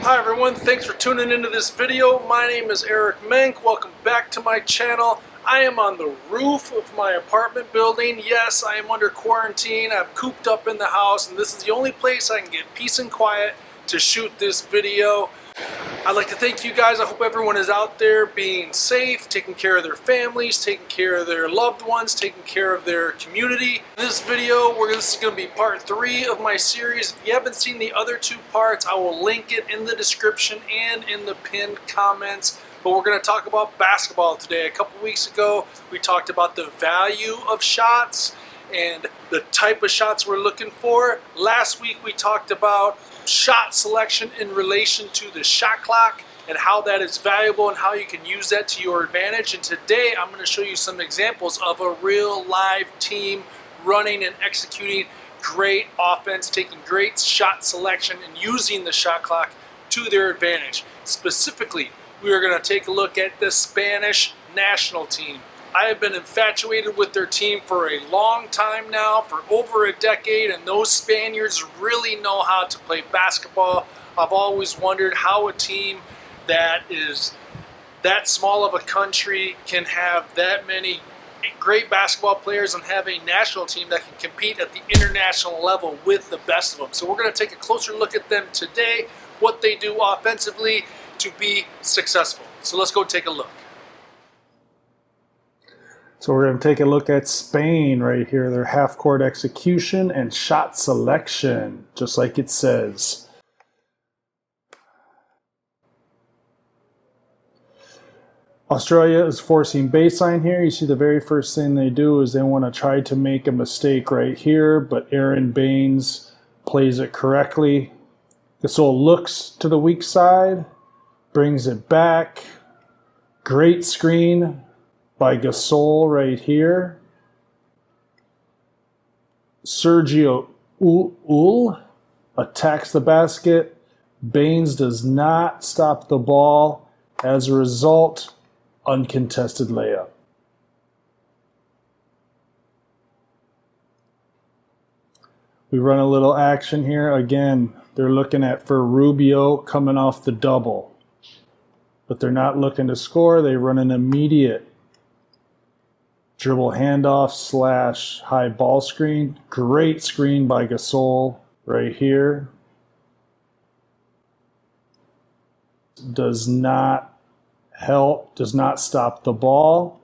Hi everyone, thanks for tuning into this video. My name is Eric Menk. Welcome back to my channel. I am on the roof of my apartment building. Yes, I am under quarantine. I'm cooped up in the house and this is the only place I can get peace and quiet to shoot this video. I'd like to thank you guys. I hope everyone is out there being safe, taking care of their families, taking care of their loved ones, taking care of their community. This video, this is going to be part 3 of my series. If you haven't seen the other 2 parts, I will link it in the description and in the pinned comments. But we're going to talk about basketball today. A couple weeks ago, we talked about the value of shots and the type of shots we're looking for. Last week, we talked about shot selection in relation to the shot clock and how that is valuable and how you can use that to your advantage. And today I'm going to show you some examples of a real live team running and executing great offense, taking great shot selection and using the shot clock to their advantage. Specifically, we are going to take a look at the Spanish national team. I have been infatuated with their team for a long time now, for over a decade, and those Spaniards really know how to play basketball. I've always wondered how a team that is that small of a country can have that many great basketball players and have a national team that can compete at the international level with the best of them. So we're going to take a closer look at them today, what they do offensively to be successful. So let's go take a look. So we're going to take a look at Spain right here, their half-court execution and shot selection, just like it says. Australia is forcing baseline here. You see the very first thing they do is they want to try to make a mistake right here, but Aaron Baines plays it correctly. Gasol looks to the weak side, brings it back. Great screen by Gasol right here. Sergio Ul attacks the basket. Baines does not stop the ball. As a result, uncontested layup. We run a little action here. Again, they're looking at for Rubio coming off the double. But they're not looking to score. They run an immediate dribble handoff / high ball screen. Great screen by Gasol right here. Does not help, does not stop the ball.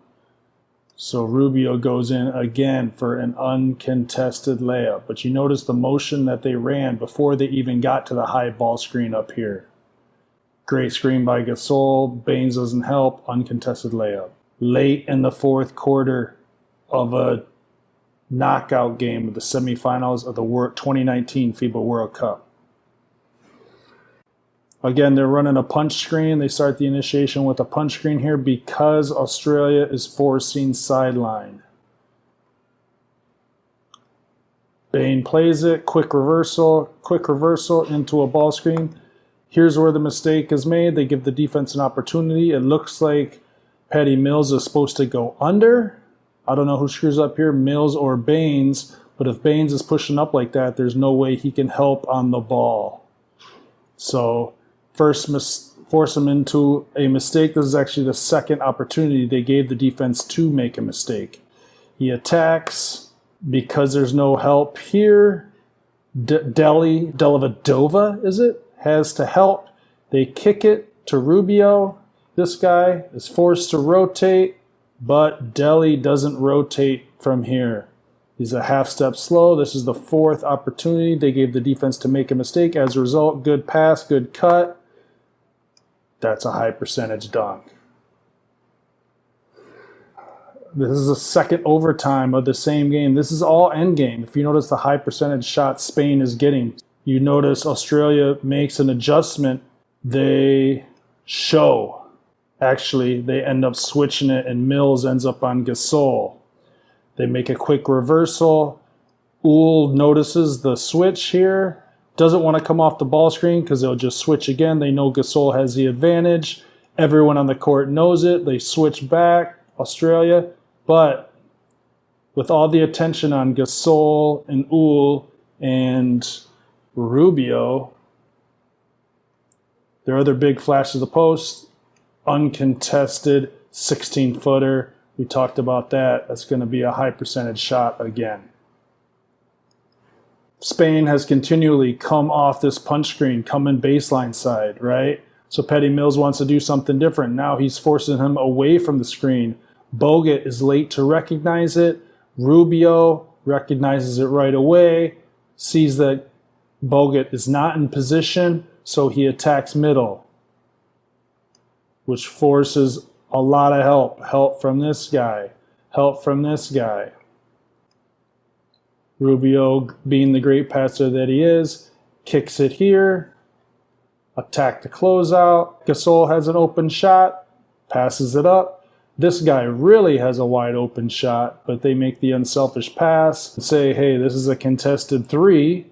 So Rubio goes in again for an uncontested layup. But you notice the motion that they ran before they even got to the high ball screen up here. Great screen by Gasol. Baines doesn't help, uncontested layup. Late in the fourth quarter of a knockout game of the semifinals of the 2019 FIBA World Cup. Again, they're running a punch screen. They start the initiation with a punch screen here because Australia is forcing sideline. Bain plays it, quick reversal into a ball screen. Here's where the mistake is made. They give the defense an opportunity. It looks like Patty Mills is supposed to go under. I don't know who screws up here, Mills or Baines, but if Baines is pushing up like that, there's no way he can help on the ball. So first force him into a mistake. This is actually the second opportunity they gave the defense to make a mistake. He attacks because there's no help here. Dellavedova, is it? Has to help. They kick it to Rubio. This guy is forced to rotate, but Delly doesn't rotate from here. He's a half step slow. This is the fourth opportunity. They gave the defense to make a mistake. As a result, good pass, good cut. That's a high percentage dunk. This is the second overtime of the same game. This is all end game. If you notice the high percentage shots Spain is getting, you notice Australia makes an adjustment. They show. Actually, they end up switching it, and Mills ends up on Gasol. They make a quick reversal. Ul notices the switch here. Doesn't want to come off the ball screen because they'll just switch again. They know Gasol has the advantage. Everyone on the court knows it. They switch back, Australia. But with all the attention on Gasol and Ul and Rubio, Their other big flash to the post, uncontested 16-footer. We talked about that. That's going to be a high percentage shot again. Spain has continually come off this punch screen, coming baseline side, right? So Patty Mills wants to do something different. Now he's forcing him away from the screen. Bogut is late to recognize it. Rubio recognizes it right away, sees that Bogut is not in position, so he attacks middle, which forces a lot of help. Help from this guy. Help from this guy. Rubio, being the great passer that he is, kicks it here. Attack the closeout. Gasol has an open shot. Passes it up. This guy really has a wide open shot, but they make the unselfish pass and say, hey, this is a contested three,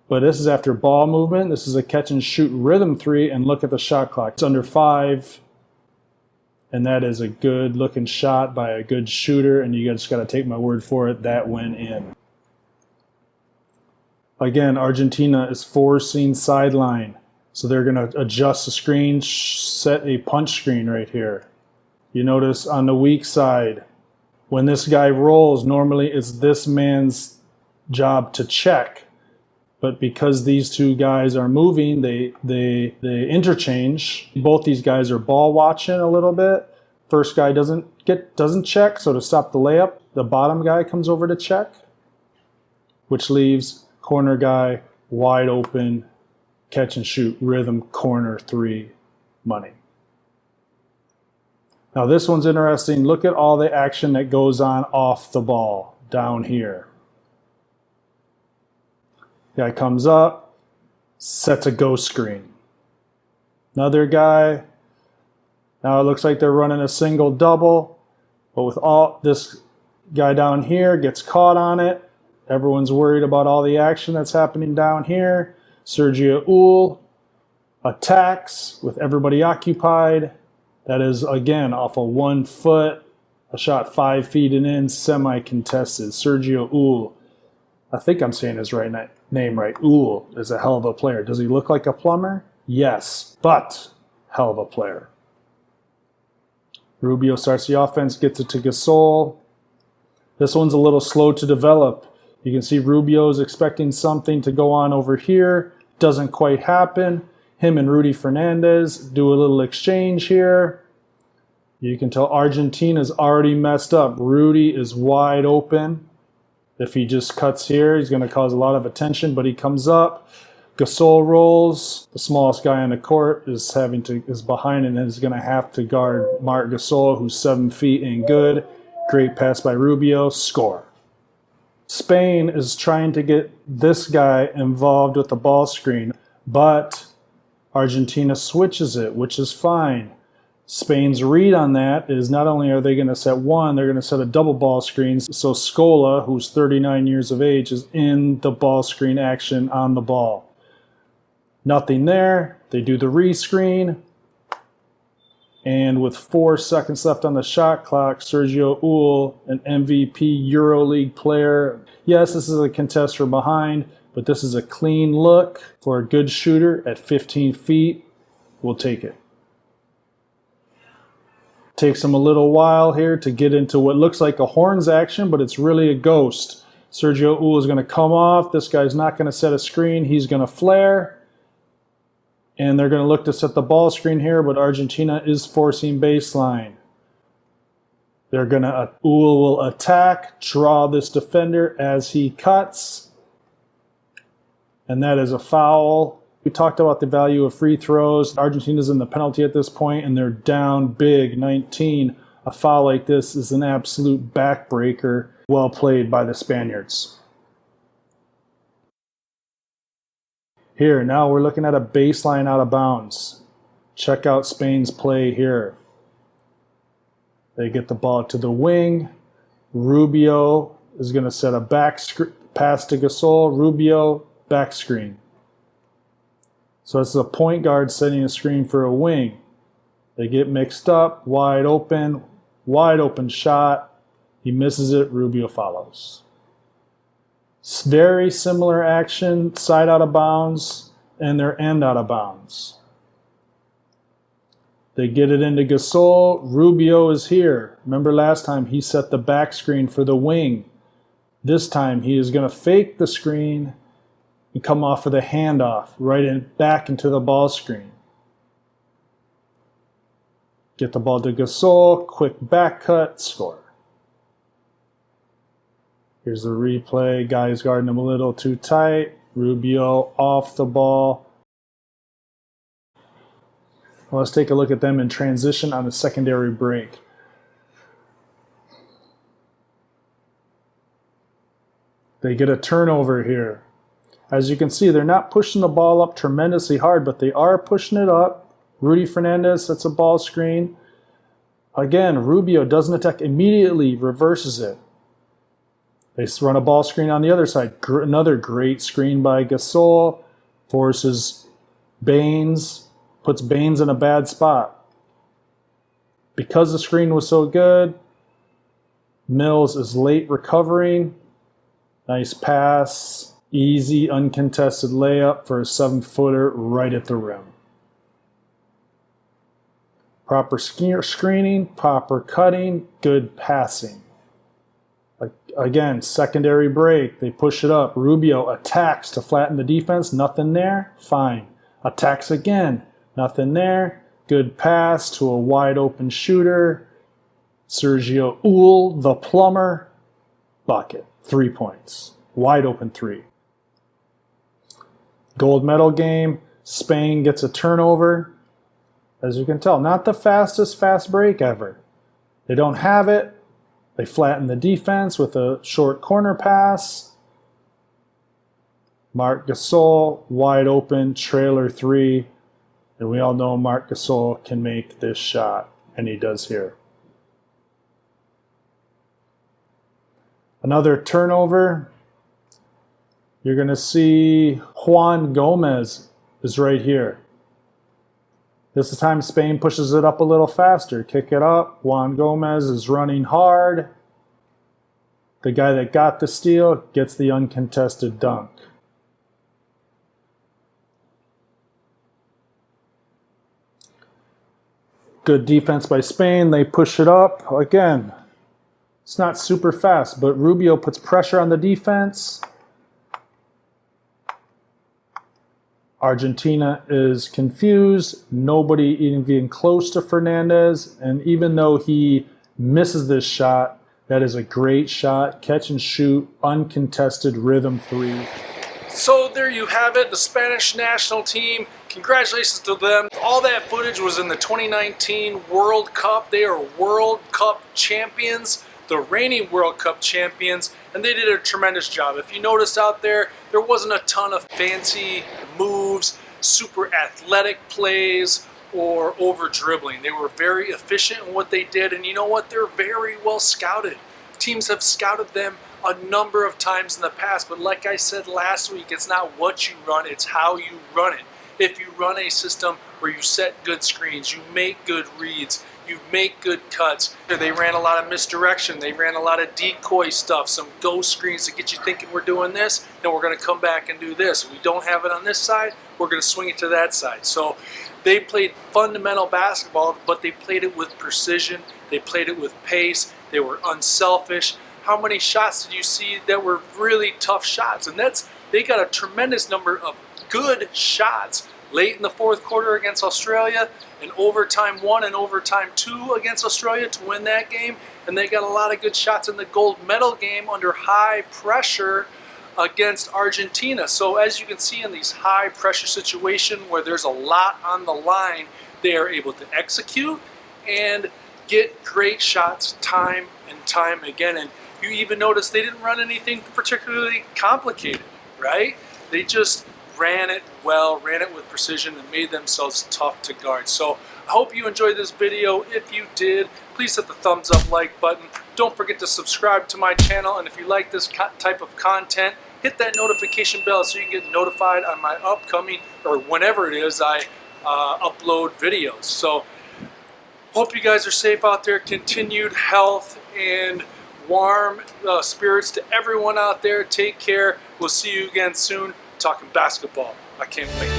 but this is after ball movement. This is a catch and shoot rhythm three, and look at the shot clock. It's under 5, and that is a good looking shot by a good shooter, and you just got to take my word for it. That went in. Again, Argentina is forcing sideline. So they're going to adjust the screen, set a punch screen right here. You notice on the weak side, when this guy rolls, normally it's this man's job to check. But because these two guys are moving, they interchange. Both these guys are ball watching a little bit. First guy doesn't check, so to stop the layup, the bottom guy comes over to check, which leaves corner guy wide open, catch and shoot, rhythm, corner three, money. Now this one's interesting. Look at all the action that goes on off the ball down here. Guy comes up, sets a ghost screen. Another guy. Now it looks like they're running a single double, but with all this guy down here gets caught on it. Everyone's worried about all the action that's happening down here. Sergio Uhl attacks with everybody occupied. That is, again, off of 1 foot, a shot 5 feet and in, semi-contested. Sergio Uhl, I think I'm saying his name right. Uhl is a hell of a player. Does he look like a plumber? Yes, but hell of a player. Rubio starts the offense, gets it to Gasol. This one's a little slow to develop. You can see Rubio's expecting something to go on over here. Doesn't quite happen. Him and Rudy Fernandez do a little exchange here. You can tell Argentina's already messed up. Rudy is wide open. If he just cuts here, he's going to cause a lot of attention, but he comes up. Gasol rolls. The smallest guy on the court is behind and is going to have to guard Marc Gasol, who's 7 feet and good. Great pass by Rubio. Score. Spain is trying to get this guy involved with the ball screen, but Argentina switches it, which is fine. Spain's read on that is not only are they going to set one, they're going to set a double ball screen. So Scola, who's 39 years of age, is in the ball screen action on the ball. Nothing there. They do the rescreen. And with 4 seconds left on the shot clock, Sergio Uhl, an MVP EuroLeague player. Yes, this is a contest from behind, but this is a clean look for a good shooter at 15 feet. We'll take it. Takes him a little while here to get into what looks like a horns action, but it's really a ghost. Sergio Uhl is going to come off. This guy's not going to set a screen. He's going to flare. And they're going to look to set the ball screen here, but Argentina is forcing baseline. Uhl will attack, draw this defender as he cuts. And that is a foul. We talked about the value of free throws. Argentina's in the penalty at this point, and they're down big, 19. A foul like this is an absolute backbreaker. Well played by the Spaniards. Here, now we're looking at a baseline out of bounds. Check out Spain's play here. They get the ball to the wing. Rubio is going to set a pass to Gasol. Rubio, back screen. So it's a point guard setting a screen for a wing. They get mixed up, wide open shot. He misses it, Rubio follows. Very similar action, side out of bounds, and their end out of bounds. They get it into Gasol. Rubio is here. Remember last time he set the back screen for the wing. This time he is going to fake the screen and come off of the handoff back into the ball screen. Get the ball to Gasol. Quick back cut. Score. Here's the replay. Guy's guarding him a little too tight. Rubio off the ball. Well, let's take a look at them in transition on the secondary break. They get a turnover here. As you can see, they're not pushing the ball up tremendously hard, but they are pushing it up. Rudy Fernandez sets a ball screen. Again, Rubio doesn't attack, immediately reverses it. They run a ball screen on the other side. Another great screen by Gasol. Forces Baines. Puts Baines in a bad spot. Because the screen was so good, Mills is late recovering. Nice pass. Easy, uncontested layup for a 7-footer right at the rim. Proper screening, proper cutting, good passing. Again, secondary break. They push it up. Rubio attacks to flatten the defense. Nothing there. Fine. Attacks again. Nothing there. Good pass to a wide open shooter. Sergio Uhl, the plumber. Bucket. 3 points. Wide open 3. Gold medal game. Spain gets a turnover. As you can tell, not the fastest fast break ever. They don't have it. They flatten the defense with a short corner pass. Marc Gasol, wide open, trailer 3. And we all know Marc Gasol can make this shot, and he does here. Another turnover. You're going to see Juan Gomez is right here. This time Spain pushes it up a little faster. Kick it up. Juan Gomez is running hard. The guy that got the steal gets the uncontested dunk. Good defense by Spain. They push it up. Again, it's not super fast, but Rubio puts pressure on the defense. Argentina is confused. Nobody even close to Fernandez. And even though he misses this shot, that is a great shot. Catch and shoot, uncontested rhythm 3. So there you have it, the Spanish national team. Congratulations to them. All that footage was in the 2019 World Cup. They are World Cup champions, the reigning World Cup champions, and they did a tremendous job. If you noticed out there, there wasn't a ton of fancy moves, super athletic plays, or over dribbling. They were very efficient in what they did, and you know what? They're very well scouted. Teams have scouted them a number of times in the past, but like I said last week, it's not what you run, it's how you run it. If you run a system where you set good screens, you make good reads, you make good cuts. They ran a lot of misdirection, they ran a lot of decoy stuff, some ghost screens to get you thinking we're doing this, then we're going to come back and do this. If we don't have it on this side, we're going to swing it to that side. So they played fundamental basketball, but they played it with precision, they played it with pace, they were unselfish. How many shots did you see that were really tough shots? And they got a tremendous number of good shots late in the fourth quarter against Australia, in overtime 1 and overtime 2 against Australia to win that game. And they got a lot of good shots in the gold medal game under high pressure against Argentina. So as you can see in these high pressure situations where there's a lot on the line, they are able to execute and get great shots time and time again. And you even notice they didn't run anything particularly complicated, right? They just ran it well, ran it with precision, and made themselves tough to guard. So I hope you enjoyed this video. If you did, please hit the thumbs up like button. Don't forget to subscribe to my channel, and if you like this type of content, hit that notification bell so you can get notified on my upcoming, or whenever it is I upload videos. So hope you guys are safe out there. Continued health and warm spirits to everyone out there. Take care. We'll see you again soon talking basketball. I can't wait.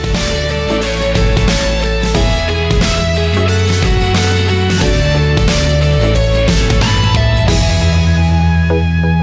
Bye.